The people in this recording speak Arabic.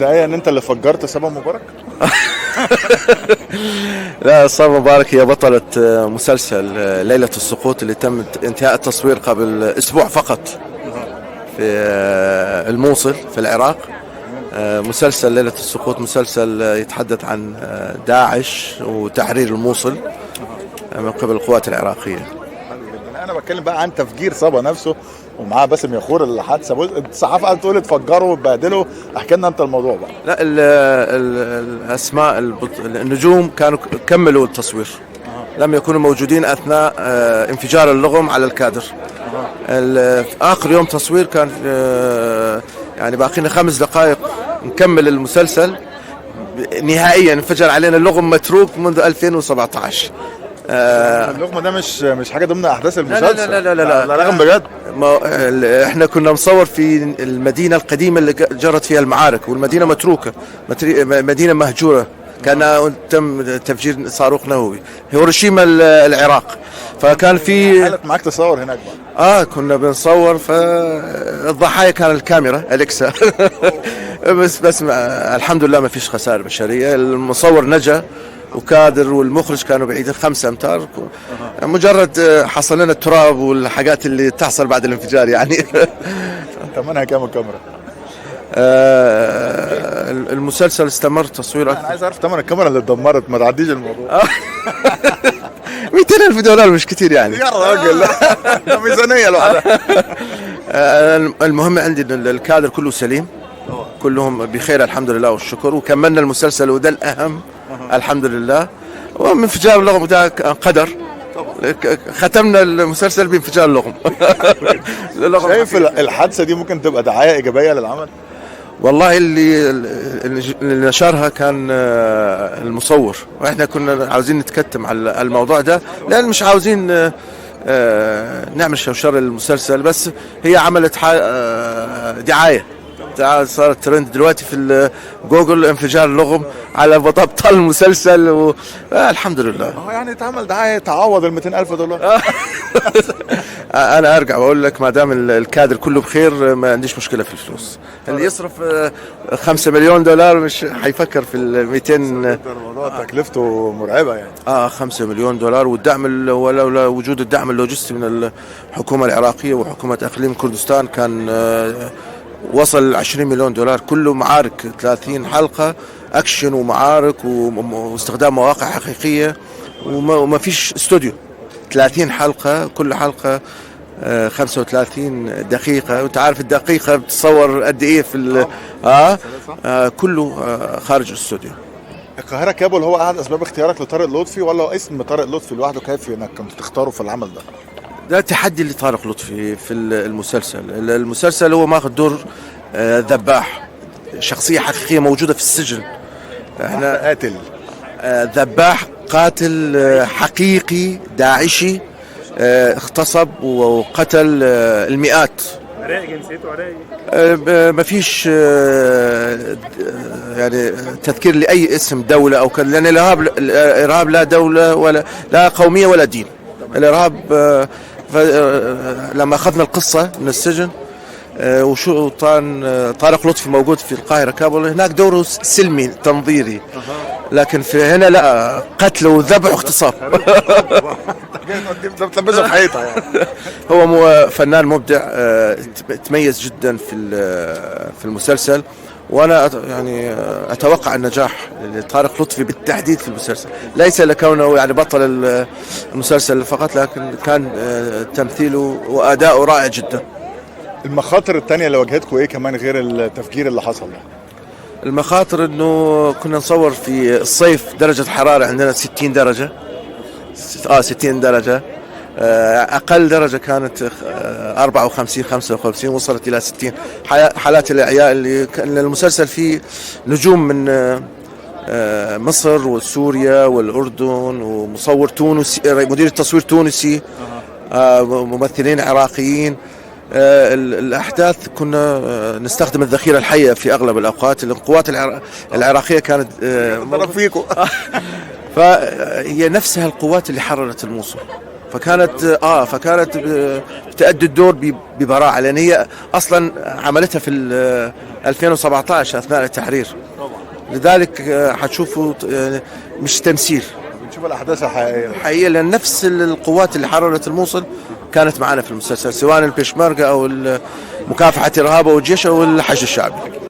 الدعايه ان انت اللي فجرت صبا مبارك؟ لا، صبا مبارك هي بطلة مسلسل ليلة السقوط اللي تم انتهاء التصوير قبل أسبوع فقط في الموصل في العراق. مسلسل ليلة السقوط مسلسل يتحدث عن داعش وتحرير الموصل من قبل القوات العراقية. انا بتكلم بقى عن تفجير صبا نفسه ومعاه باسم يخور الحادثه. الصحافه قالت تقول اتفجروا واتبهدلوا، احكي لنا انت الموضوع بقى. لا، الاسماء النجوم كانوا كملوا التصوير، لم يكونوا موجودين اثناء انفجار اللغم على الكادر. اخر يوم تصوير كان يعني باقينا 5 دقائق نكمل المسلسل، نهائيا انفجر علينا اللغم متروك منذ 2017. اللغمه ده مش حاجه ضمن احداث المسلسل؟ لا لا لا لا, لا رقم بجد. احنا كنا مصور في المدينه القديمه اللي جرت فيها المعارك، والمدينه متروكه، مدينه مهجوره، كان تم تفجير صاروخ نووي، هيروشيما العراق. فكان في حالك معاك تصور هناك بقى؟ كنا بنصور، فالضحايا كان الكاميرا اليكسا. بس الحمد لله ما فيش خسائر بشريه. المصور نجا وكادر، والمخرج كانوا بعيد 5 أمتار. مجرد حصل لنا التراب والحاجات اللي تحصل بعد الانفجار يعني. ثمنها كام الكاميرا؟ المسلسل استمر تصوير انا عايز اعرف ثمن الكاميرا اللي اتدمرت، ما تعديش الموضوع. 200,000 دولار مش كتير يعني يا راجل. ميزانيه لوحدها. المهم عندي ان الكادر كله سليم، كلهم بخير الحمد لله والشكر، وكملنا المسلسل وده الاهم الحمد لله. ومن انفجار اللغم ده قدر، ختمنا المسلسل بانفجار اللغم. شايف الحادثه دي ممكن تبقى دعايه ايجابيه للعمل؟ والله اللي نشرها كان المصور، واحنا كنا عاوزين نتكتم على الموضوع ده، لان مش عاوزين نعمل شوشره للمسلسل، بس هي عملت دعايه صارت ترند دلوقتي في جوجل، انفجار اللغم على بطل المسلسل الحمد لله. يعني اتعمل دعايه تعوض ال 200,000 دولار. انا ارجع واقول لك ما دام الكادر كله بخير ما عنديش مشكله في الفلوس. اللي يصرف 5 مليون دولار مش هيفكر في ال 200. الموضوع تكلفته مرعبه يعني. 5 مليون دولار، والدعم ولولا وجود الدعم اللوجستي من الحكومه العراقيه وحكومه اقليم كردستان كان وصل 20 مليون دولار. كله معارك، 30 حلقة أكشن ومعارك واستخدام مواقع حقيقية، وما فيش استوديو. 30 حلقة، كل حلقة 35 دقيقة، وانت عارف الدقيقة بتصور قد ايه في كله خارج الاستوديو. القاهرة كابول هو أحد أسباب اختيارك لطارق لطفي، ولا اسم طارق لطفي لوحده كافي إنك كنت تختاره في العمل ده؟ ده تحدي لطارق لطفي في المسلسل هو ماخذ دور ذباح، شخصية حقيقية موجودة في السجن. احنا قاتل ذباح، قاتل حقيقي داعشي، اغتصب وقتل المئات. عراقي، جنسيته عراقي. ما فيش يعني تذكير لأي اسم دولة أو كذا، لأن الإرهاب لا دولة ولا لا قومية ولا دين. الإرهاب لما أخذنا القصة من السجن وشو طارق لطفي موجود في القاهرة كابول، هناك دوره سلمي تنظيري، لكن في هنا لا، قتل وذبح واغتصاب. تلبسه في حيطة يعني. هو فنان مبدع، تميز جدا في المسلسل، وانا يعني اتوقع النجاح لطارق لطفي بالتحديد في المسلسل، ليس لكونه يعني بطل المسلسل فقط، لكن كان تمثيله واداؤه رائع جدا. المخاطر التانية اللي واجهتكم ايه كمان غير التفجير اللي حصل ده؟ المخاطر انه كنا نصور في الصيف، درجة حرارة عندنا 60 درجة، 60 درجة، اقل درجة كانت 54 55، وصلت الى 60. حالات الاعياء اللي كان المسلسل فيه نجوم من مصر وسوريا والاردن، ومصور تونسي، مدير التصوير تونسي، ممثلين عراقيين. الأحداث كنا نستخدم الذخيرة الحية في أغلب الأوقات. القوات العراقية كانت ضرب فيكم. فهي نفسها القوات اللي حررت الموصل، فكانت بتأدي الدور ببراعة، لأن هي أصلا عملتها في 2017 أثناء التحرير. لذلك حتشوفوا مش تمثيل، بنشوف الاحداث الحقيقيه. حقيقة، لأن نفس القوات اللي حررت الموصل كانت معنا في المسلسل، سواء البيشمركة أو مكافحة الإرهاب أو الجيش أو الحشد الشعبي.